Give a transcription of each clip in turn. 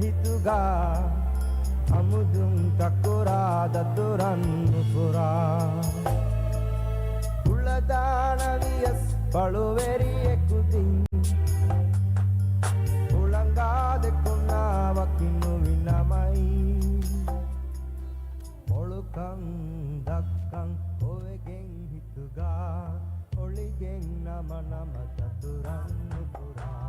හිතුගා අමුදුම් තකුරා දතුරන්නු පුරා උලදාන වියස් පළුවෙරියෙකුදින් උලංගා දෙකුණා වකින්නු විනමයි ඔළුකං දක්කං ඔවෙගෙන් හිතුගා ඔලිගෙන් නම නම දතුරන්නු පුරා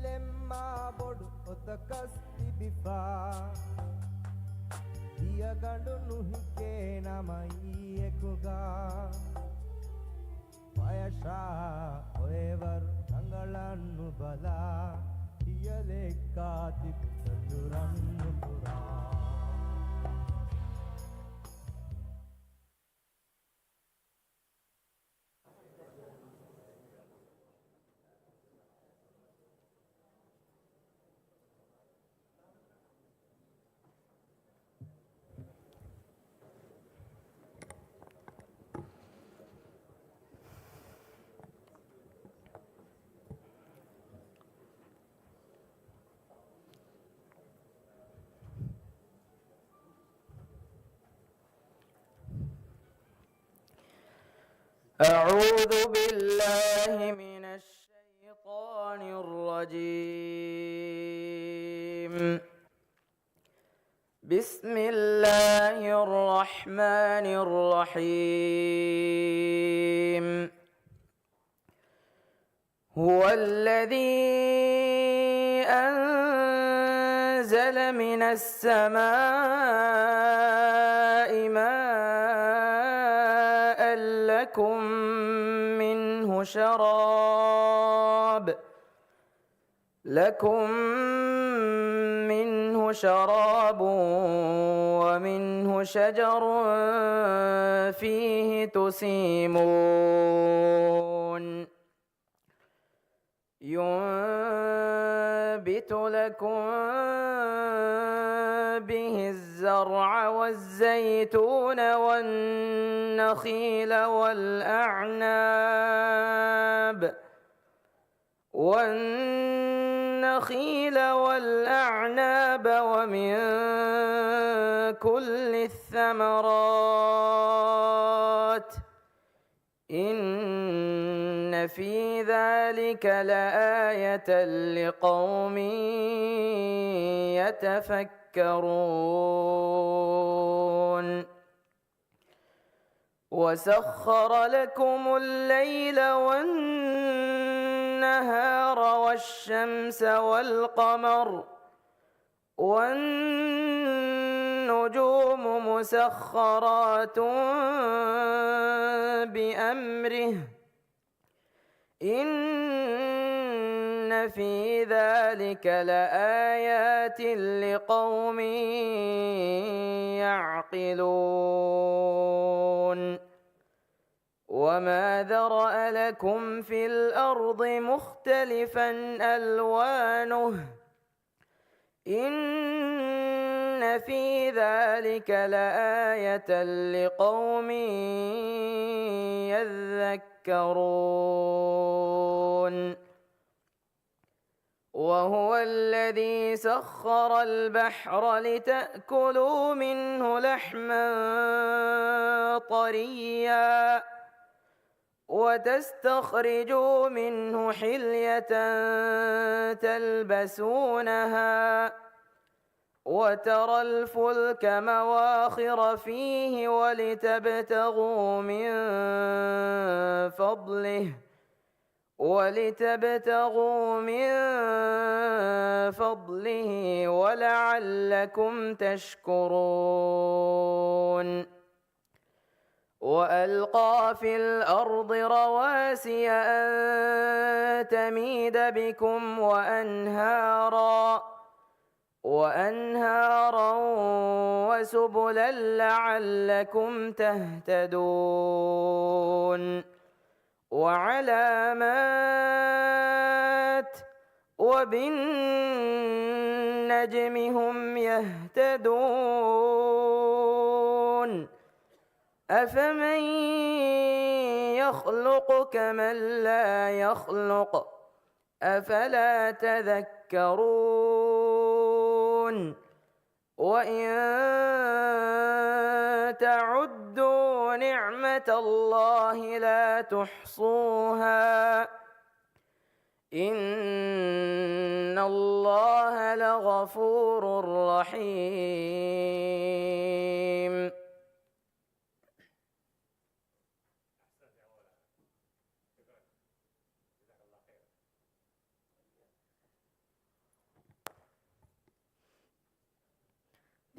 lemma bodu otakas tibifa diya gandu nuhike namai ekuga payasha oevar rangalannu bala diya lekka tipturannu pura أعوذ بالله من الشيطان الرجيم بسم الله الرحمن الرحيم هو الذي أنزل من السماء ماء لكم منه شراب ومنه شجر فيه تسيمون ينبت لكم به الزرع والزيتون والنخيل والأعناب ومن كل الثمرات إن في ذلك لآية لقوم يتفكرون وسخر لكم الليل والنهار والشمس والقمر والنجوم مسخرات بأمره إن في ذلك لآيات لقوم يعقلون وما ذرأ لكم في الأرض مختلفا ألوانه إن في ذلك لآية لقوم يذكرون وهو الذي سخر البحر لتأكلوا منه لحما طريا وتستخرجوا منه حلية تلبسونها وترى الفلك مواخر فيه ولتبتغوا من فضله ولعلكم تشكرون وألقى في الأرض رواسي أن تميد بكم وأنهارا وأنهارا وسبلا لعلكم تهتدون وعلامات وبالنجم هم يهتدون أفمن يخلق كمن لا يخلق أفلا تذكرون وإن تعدوا نعمة الله لا تحصوها إن الله لغفور رحيم.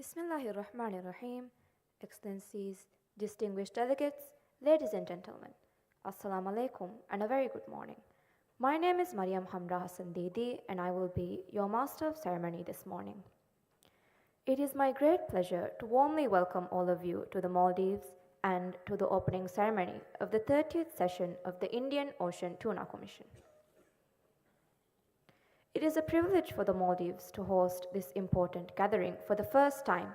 Bismillahirrahmanirrahim. Excellencies, distinguished delegates, ladies and gentlemen, Assalamu alaikum and a very good morning. My name is Mariam Hamra Hassan Didi and I will be your Master of Ceremony this morning. It is my great pleasure to warmly welcome all of you to the Maldives and to the opening ceremony of the 30th session of the Indian Ocean Tuna Commission. It is a privilege for the Maldives to host this important gathering for the first time,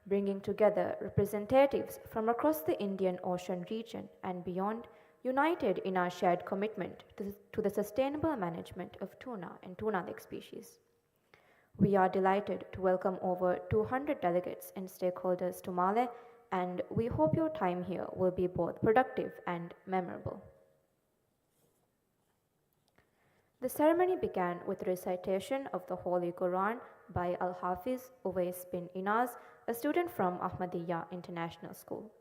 bringing together representatives from across the Indian Ocean region and beyond, united in our shared commitment to the sustainable management of tuna and tuna-like species. We are delighted to welcome over 200 delegates and stakeholders to Male, and we hope your time here will be both productive and memorable. The ceremony began with the recitation of the Holy Quran by Al-Hafiz Uwais bin Inaz, a student from Ahmadiyya International School.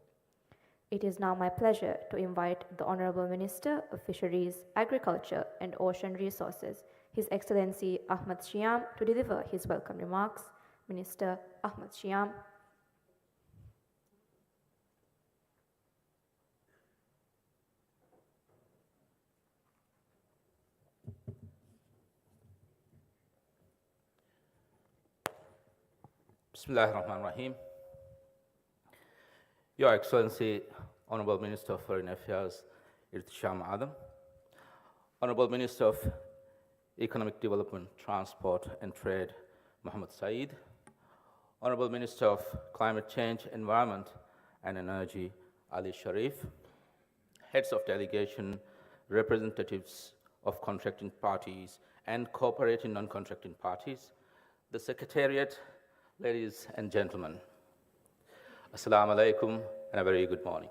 It is now my pleasure to invite the Honorable Minister of Fisheries, Agriculture and Ocean Resources, His Excellency Ahmad Shyam, to deliver his welcome remarks. Minister Ahmad Shyam. Bismillahirrahmanirrahim. Your Excellency, Honorable Minister of Foreign Affairs, Irtisham Adam, Honorable Minister of Economic Development, Transport and Trade, Muhammad Saeed, Honorable Minister of Climate Change, Environment and Energy, Ali Sharif, heads of delegation, representatives of contracting parties and cooperating non-contracting parties, the Secretariat, ladies and gentlemen, Assalamu alaikum and a very good morning.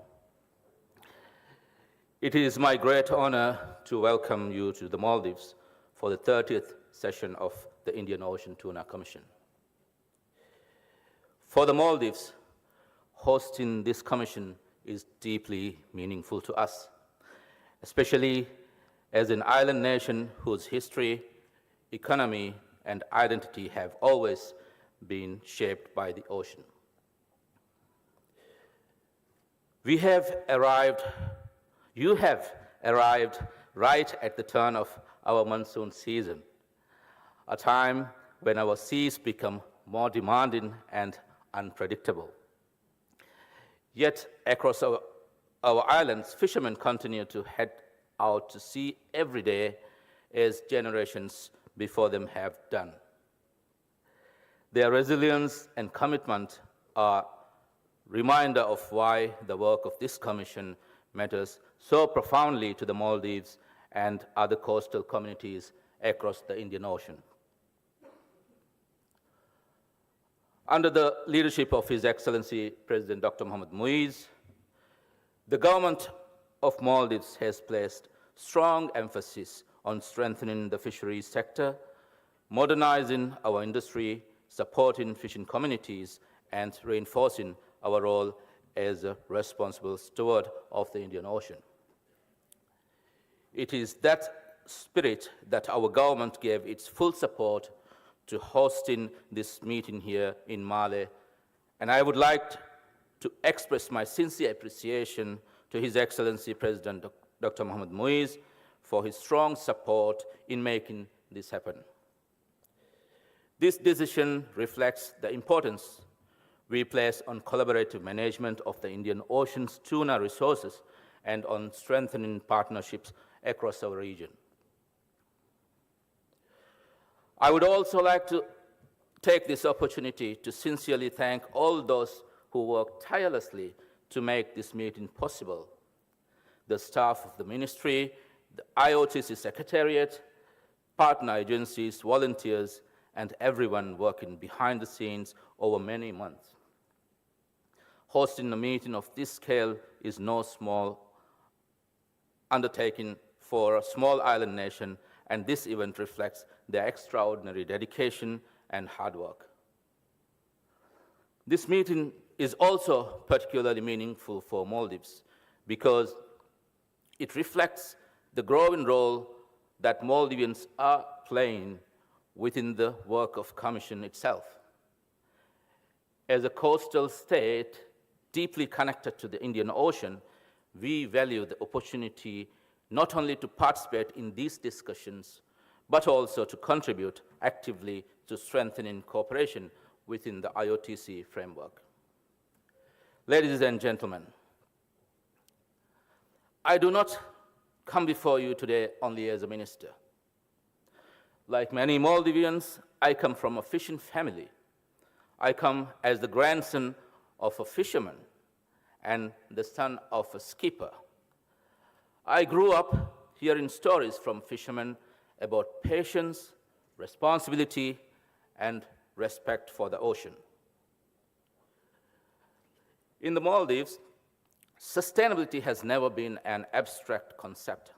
It is my great honor to welcome you to the Maldives for the 30th session of the Indian Ocean Tuna Commission. For the Maldives, hosting this commission is deeply meaningful to us, especially as an island nation whose history, economy, and identity have always been shaped by the ocean. You have arrived right at the turn of our monsoon season, a time when our seas become more demanding and unpredictable. Yet across our islands, fishermen continue to head out to sea every day as generations before them have done. Their resilience and commitment are reminder of why the work of this commission matters so profoundly to the Maldives and other coastal communities across the Indian Ocean. Under the leadership of His Excellency President Dr. Mohamed Muiz, the government of Maldives has placed strong emphasis on strengthening the fisheries sector, modernizing our industry, supporting fishing communities, and reinforcing our role as a responsible steward of the Indian Ocean. It is that spirit that our government gave its full support to hosting this meeting here in Male, and I would like to express my sincere appreciation to His Excellency President Dr. Mohamed Muiz for his strong support in making this happen. This decision reflects the importance we place on collaborative management of the Indian Ocean's tuna resources and on strengthening partnerships across our region. I would also like to take this opportunity to sincerely thank all those who worked tirelessly to make this meeting possible. The staff of the ministry, the IOTC Secretariat, partner agencies, volunteers, and everyone working behind the scenes over many months. Hosting a meeting of this scale is no small undertaking for a small island nation, and this event reflects their extraordinary dedication and hard work. This meeting is also particularly meaningful for Maldives because it reflects the growing role that Maldivians are playing within the work of Commission itself. As a coastal state deeply connected to the Indian Ocean, we value the opportunity not only to participate in these discussions, but also to contribute actively to strengthening cooperation within the IOTC framework. Ladies and gentlemen, I do not come before you today only as a minister. Like many Maldivians, I come from a fishing family. I come as the grandson of a fisherman and the son of a skipper. I grew up hearing stories from fishermen about patience, responsibility, and respect for the ocean. In the Maldives, sustainability has never been an abstract concept.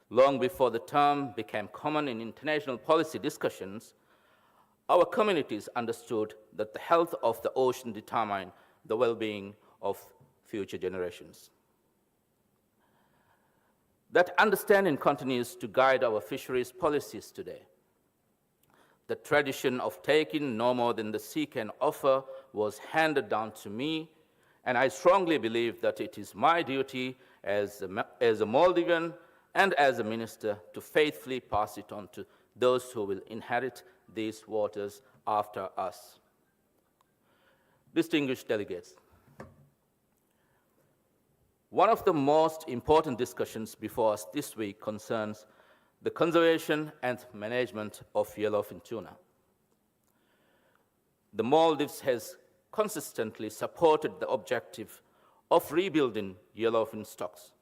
Long before the term became common in international policy discussions, our communities understood that the health of the ocean determined the well-being of future generations. That understanding continues to guide our fisheries policies today. The tradition of taking no more than the sea can offer was handed down to me, and I strongly believe that it is my duty as a Maldivian and as a minister to faithfully pass it on to those who will inherit these waters after us. Distinguished delegates, one of the most important discussions before us this week concerns the conservation and management of yellowfin tuna. The Maldives has consistently supported the objective of rebuilding yellowfin stocks.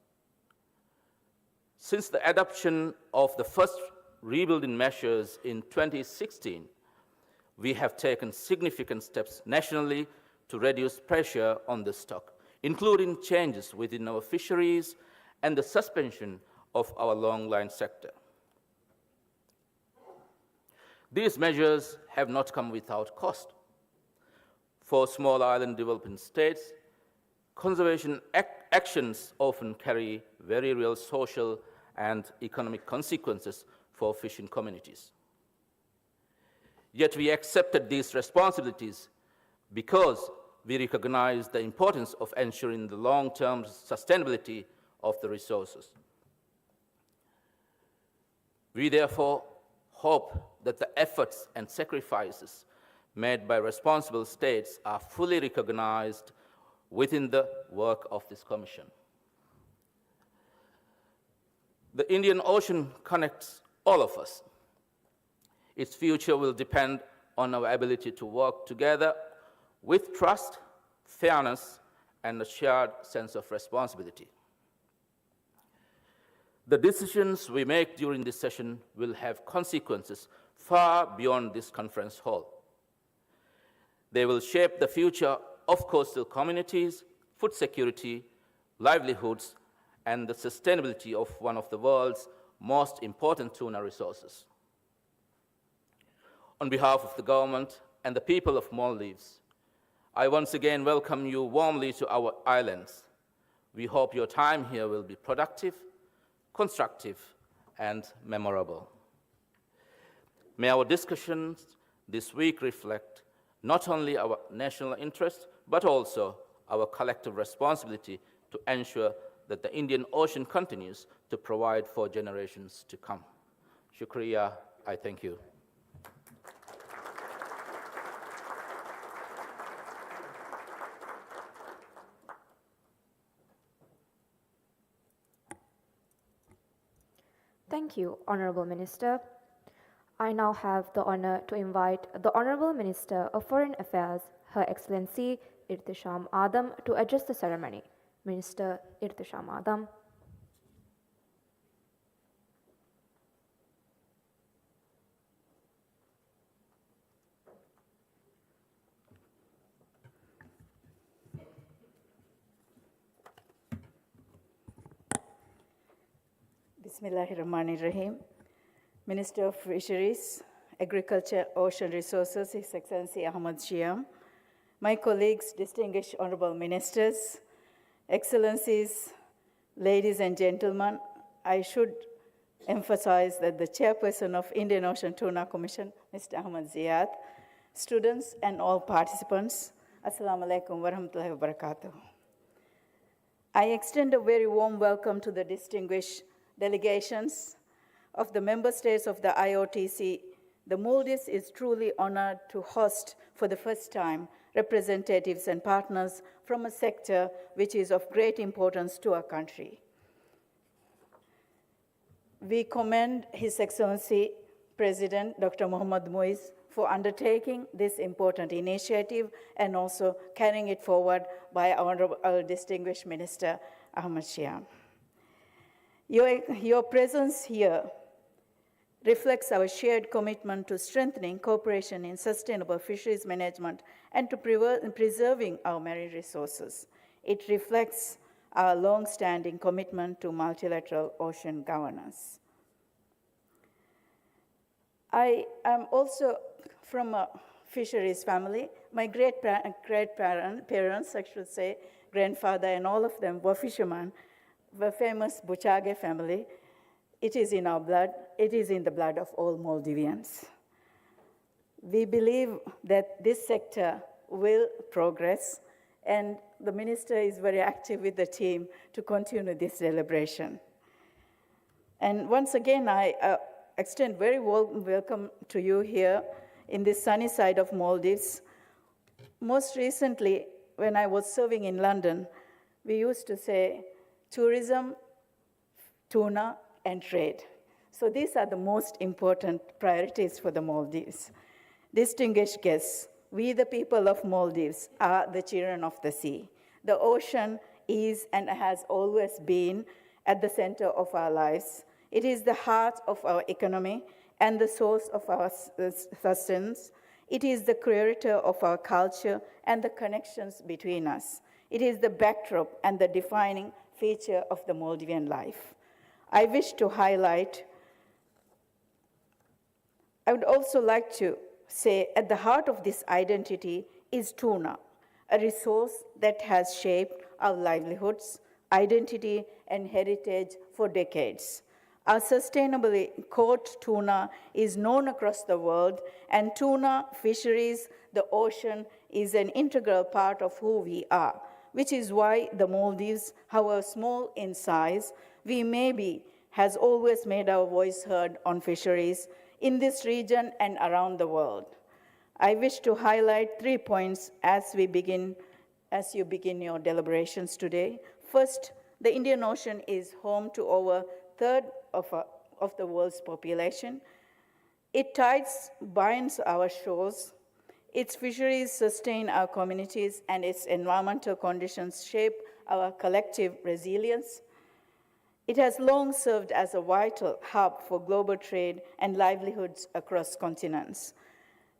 Since the adoption of the first rebuilding measures in 2016, we have taken significant steps nationally to reduce pressure on the stock, including changes within our fisheries and the suspension of our longline sector. These measures have not come without cost. For small island developing states, conservation actions often carry very real social and economic consequences for fishing communities. Yet we accepted these responsibilities because we recognize the importance of ensuring the long-term sustainability of the resources. We therefore hope that the efforts and sacrifices made by responsible states are fully recognized within the work of this Commission. The Indian Ocean connects all of us. Its future will depend on our ability to work together with trust, fairness, and a shared sense of responsibility. The decisions we make during this session will have consequences far beyond this conference hall. They will shape the future of coastal communities, food security, livelihoods, and the sustainability of one of the world's most important tuna resources. On behalf of the government and the people of Maldives, I once again welcome you warmly to our islands. We hope your time here will be productive, constructive, and memorable. May our discussions this week reflect not only our national interest, but also our collective responsibility to ensure that the Indian Ocean continues to provide for generations to come. Shukriya, I thank you. Thank you, Honorable Minister. I now have the honor to invite the Honorable Minister of Foreign Affairs, Her Excellency Irtisham Adam, to address the ceremony. Minister Irtisham Adam. Bismillahirrahmanirrahim. Minister of Fisheries, Agriculture, Ocean Resources, His Excellency Ahmad Shiam, my colleagues, distinguished honorable ministers, excellencies, ladies and gentlemen, I should emphasize that the chairperson of Indian Ocean Tuna Commission, Mr. Ahmad Ziyad, students and all participants, Assalamu alaikum wa rahmatullahi wa barakatuh. I extend a very warm welcome to the distinguished delegations of the member states of the IOTC. The Maldives is truly honored to host for the first time representatives and partners from a sector which is of great importance to our country. We commend His Excellency President Dr. Mohammad Muiz for undertaking this important initiative and also carrying it forward by our distinguished Minister Ahmad Shiam. Your presence here reflects our shared commitment to strengthening cooperation in sustainable fisheries management and to preserving our marine resources. It reflects our long-standing commitment to multilateral ocean governance. I am also from a fisheries family. My great-parents, I should say, grandfather and all of them were fishermen, the famous Buchage family. It is in our blood. It is in the blood of all Maldivians. We believe that this sector will progress, and the minister is very active with the team to continue this celebration. And once again, I extend very warm welcome to you here in this sunny side of Maldives. Most recently, when I was serving in London, we used to say tourism, tuna, and trade. So these are the most important priorities for the Maldives. Distinguished guests, we the people of Maldives are the children of the sea. The ocean is and has always been at the center of our lives. It is the heart of our economy and the source of our sustenance. It is the creator of our culture and the connections between us. It is the backdrop and the defining feature of the Maldivian life. I wish to highlight, I would also like to say at the heart of this identity is tuna, a resource that has shaped our livelihoods, identity, and heritage for decades. Our sustainably caught tuna is known across the world, and tuna fisheries, the ocean, is an integral part of who we are, which is why the Maldives, however small in size we may be, has always made our voice heard on fisheries in this region and around the world. I wish to highlight 3 points as you begin your deliberations today. First, the Indian Ocean is home to over a third of the world's population. Its tides binds our shores. Its fisheries sustain our communities, and its environmental conditions shape our collective resilience. It has long served as a vital hub for global trade and livelihoods across continents.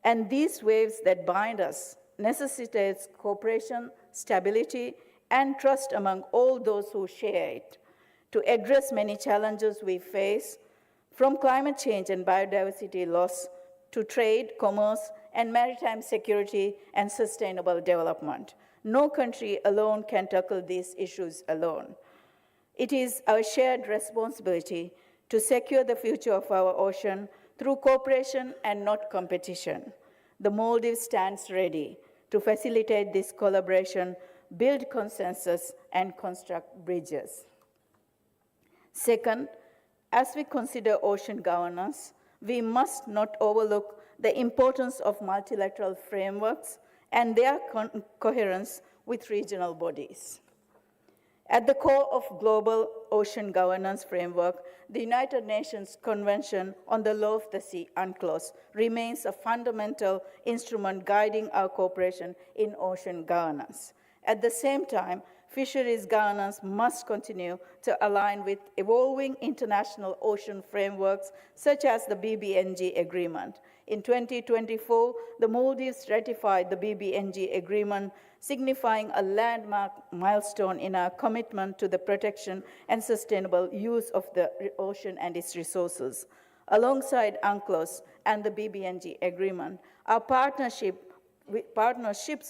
And these waves that bind us necessitates cooperation, stability, and trust among all those who share it to address many challenges we face, from climate change and biodiversity loss to trade, commerce, and maritime security and sustainable development. No country alone can tackle these issues alone. It is our shared responsibility to secure the future of our ocean through cooperation and not competition. The Maldives stands ready to facilitate this collaboration, build consensus, and construct bridges. Second, as we consider ocean governance, we must not overlook the importance of multilateral frameworks and their coherence with regional bodies. At the core of global ocean governance framework, the United Nations Convention on the Law of the Sea, UNCLOS, remains a fundamental instrument guiding our cooperation in ocean governance. At the same time, fisheries governance must continue to align with evolving international ocean frameworks such as the BBNG agreement. In 2024, the Maldives ratified the BBNG agreement, signifying a landmark milestone in our commitment to the protection and sustainable use of the ocean and its resources. Alongside UNCLOS and the BBNG agreement, our partnerships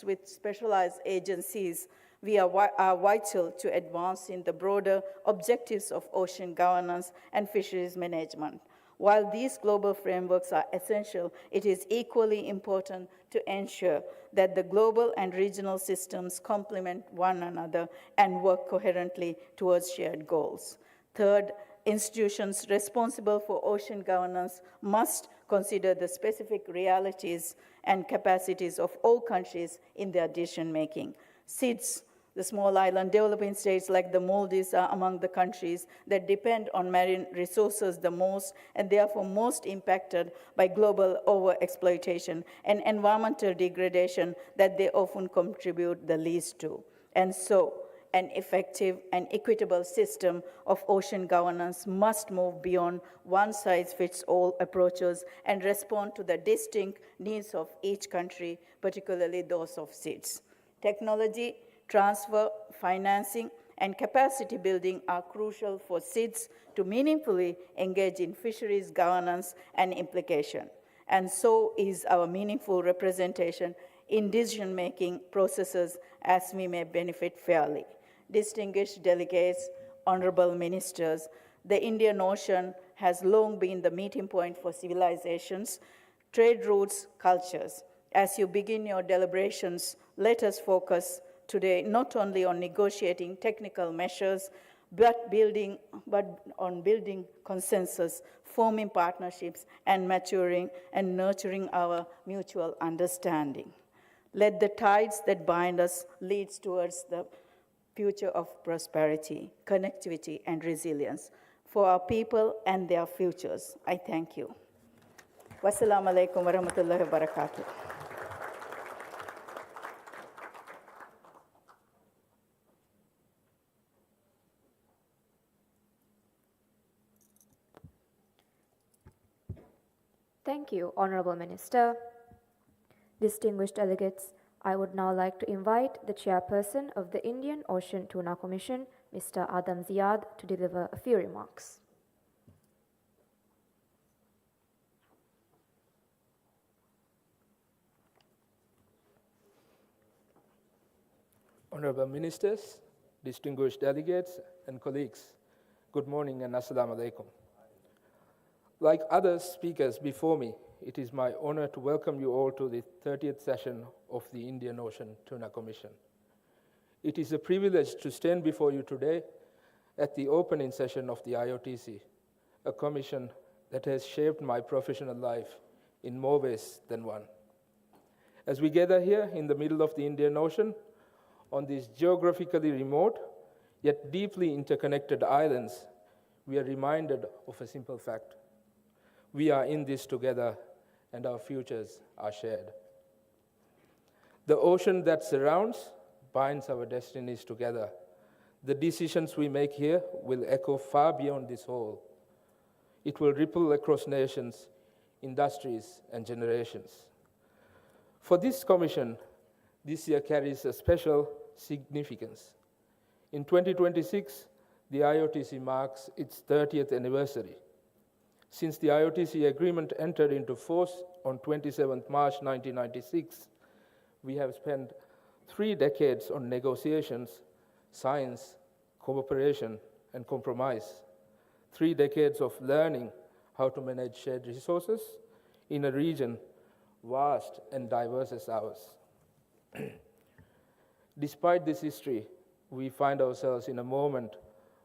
with specialized agencies are vital to advancing the broader objectives of ocean governance and fisheries management. While these global frameworks are essential, it is equally important to ensure that the global and regional systems complement one another and work coherently towards shared goals. Third, institutions responsible for ocean governance must consider the specific realities and capacities of all countries in their decision-making. SIDS, the small island developing states like the Maldives, are among the countries that depend on marine resources the most and therefore most impacted by global overexploitation and environmental degradation that they often contribute the least to. And so, an effective and equitable system of ocean governance must move beyond one-size-fits-all approaches and respond to the distinct needs of each country, particularly those of SIDS. Technology, transfer, financing, and capacity building are crucial for SIDS to meaningfully engage in fisheries governance and implication. And so is our meaningful representation in decision-making processes as we may benefit fairly. Distinguished delegates, honorable ministers, the Indian Ocean has long been the meeting point for civilizations, trade routes, cultures. As you begin your deliberations, let us focus today not only on negotiating technical measures, but on building consensus, forming partnerships, and maturing and nurturing our mutual understanding. Let the tides that bind us lead towards the future of prosperity, connectivity, and resilience for our people and their futures. I thank you. Wassalamu alaikum wa rahmatullahi wa barakatuh. Thank you, Honorable Minister. Distinguished delegates, I would now like to invite the chairperson of the Indian Ocean Tuna Commission, Mr. Adam Ziad, to deliver a few remarks. Honorable Ministers, distinguished delegates, and colleagues, good morning and assalamu alaikum. Like other speakers before me, it is my honor to welcome you all to the 30th session of the Indian Ocean Tuna Commission. It is a privilege to stand before you today at the opening session of the IOTC, a commission that has shaped my professional life in more ways than one. As we gather here in the middle of the Indian Ocean, on these geographically remote yet deeply interconnected islands, we are reminded of a simple fact. We are in this together, and our futures are shared. The ocean that surrounds binds our destinies together. The decisions we make here will echo far beyond this hall. It will ripple across nations, industries, and generations. For this commission, this year carries a special significance. In 2026, the IOTC marks its 30th anniversary. Since the IOTC agreement entered into force on 27 March 1996, we have spent 3 decades on negotiations, science, cooperation, and compromise. 3 decades of learning how to manage shared resources in a region vast and diverse as ours. Despite this history, we find ourselves in a moment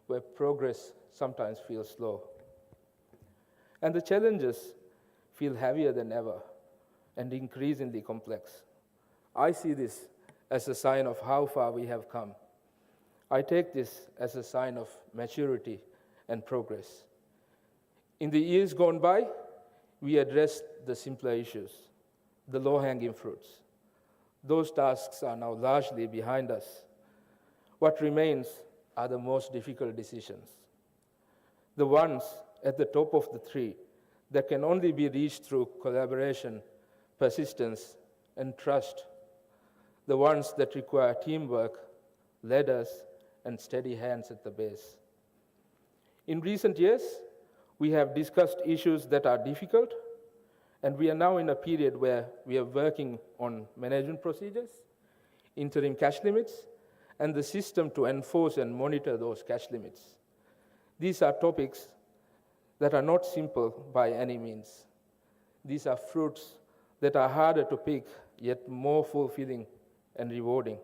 where progress sometimes feels slow. And the challenges feel heavier than ever and increasingly complex. I see this as a sign of how far we have come. I take this as a sign of maturity and progress. In the years gone by, we addressed the simpler issues, the low-hanging fruits. Those tasks are now largely behind us. What remains are the most difficult decisions, the ones at the top of the tree that can only be reached through collaboration, persistence, and trust, the ones that require teamwork, ladders, and steady hands at the base. In recent years, we have discussed issues that are difficult, and we are now in a period where we are working on management procedures, interim cash limits, and the system to enforce and monitor those cash limits. These are topics that are not simple by any means. These are fruits that are harder to pick, yet more fulfilling and rewarding.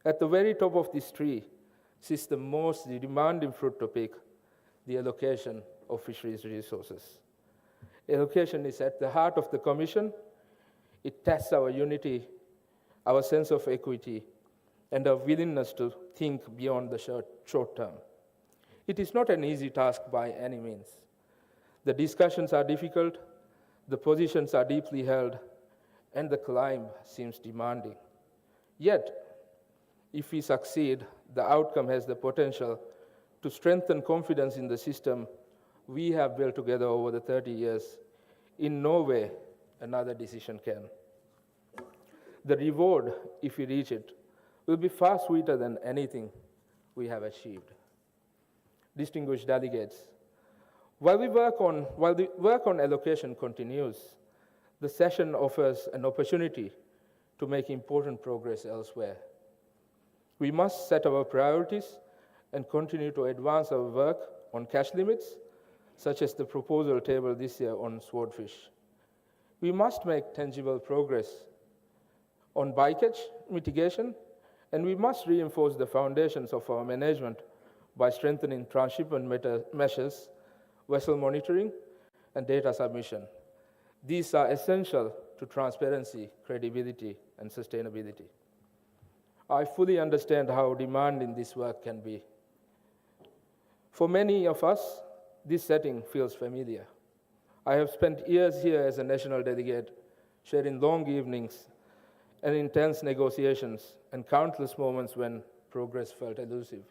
At the very top of this tree sits the most demanding fruit to pick, the allocation of fisheries resources. Allocation is at the heart of the Commission. It tests our unity, our sense of equity, and our willingness to think beyond the short term. It is not an easy task by any means. The discussions are difficult, the positions are deeply held, and the climb seems demanding. Yet, if we succeed, the outcome has the potential to strengthen confidence in the system we have built together over the 30 years. In no way another decision can. The reward, if we reach it, will be far sweeter than anything we have achieved. Distinguished delegates, while the work on allocation continues, the session offers an opportunity to make important progress elsewhere. We must set our priorities and continue to advance our work on cash limits, such as the proposal tabled this year on swordfish. We must make tangible progress on bycatch mitigation, and we must reinforce the foundations of our management by strengthening transshipment measures, vessel monitoring, and data submission. These are essential to transparency, credibility, and sustainability. I fully understand how demanding this work can be. For many of us, this setting feels familiar. I have spent years here as a national delegate, sharing long evenings and intense negotiations and countless moments when progress felt elusive.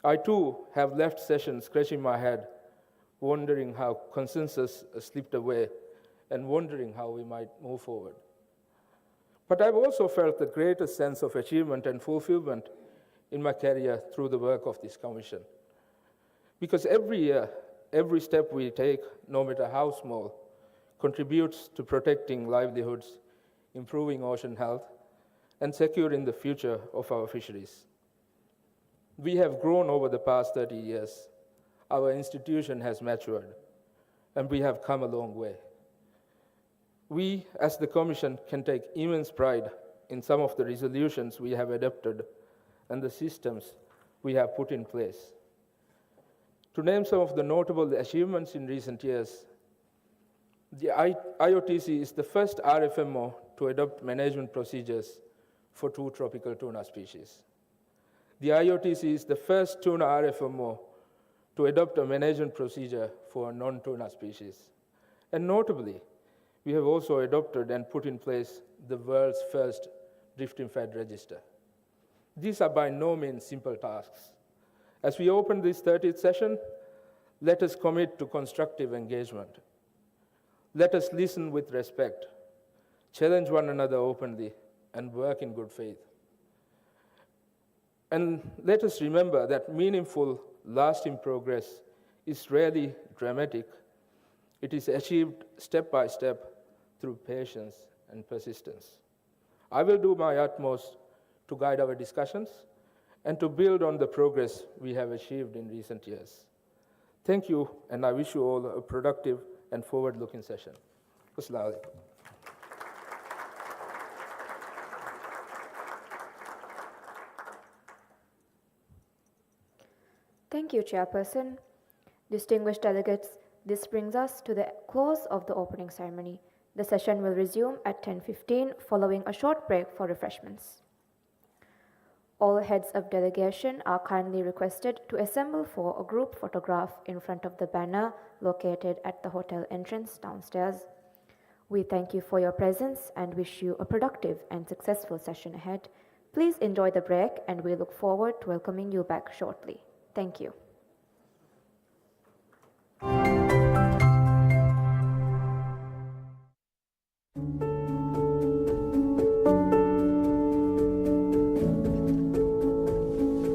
I too have left sessions scratching my head, wondering how consensus slipped away and wondering how we might move forward. But I've also felt the greatest sense of achievement and fulfillment in my career through the work of this commission. Because every year, every step we take, no matter how small, contributes to protecting livelihoods, improving ocean health, and securing the future of our fisheries. We have grown over the past 30 years. Our institution has matured, and we have come a long way. We, as the Commission, can take immense pride in some of the resolutions we have adopted and the systems we have put in place. To name some of the notable achievements in recent years, the IOTC is the first RFMO to adopt management procedures for 2 tropical tuna species. The IOTC is the first tuna RFMO to adopt a management procedure for a non-tuna species. And notably, we have also adopted and put in place the world's first drifting fed register. These are by no means simple tasks. As we open this 30th session, let us commit to constructive engagement. Let us listen with respect, challenge one another openly, and work in good faith. And let us remember that meaningful, lasting progress is rarely dramatic. It is achieved step by step through patience and persistence. I will do my utmost to guide our discussions and to build on the progress we have achieved in recent years. Thank you, and I wish you all a productive and forward-looking session. Assalamu alaikum. Thank you, Chairperson. Distinguished delegates, this brings us to the close of the opening ceremony. The session will resume at 10:15, following a short break for refreshments. All heads of delegation are kindly requested to assemble for a group photograph in front of the banner located at the hotel entrance downstairs. We thank you for your presence and wish you a productive and successful session ahead. Please enjoy the break and we look forward to welcoming you back shortly. Thank you.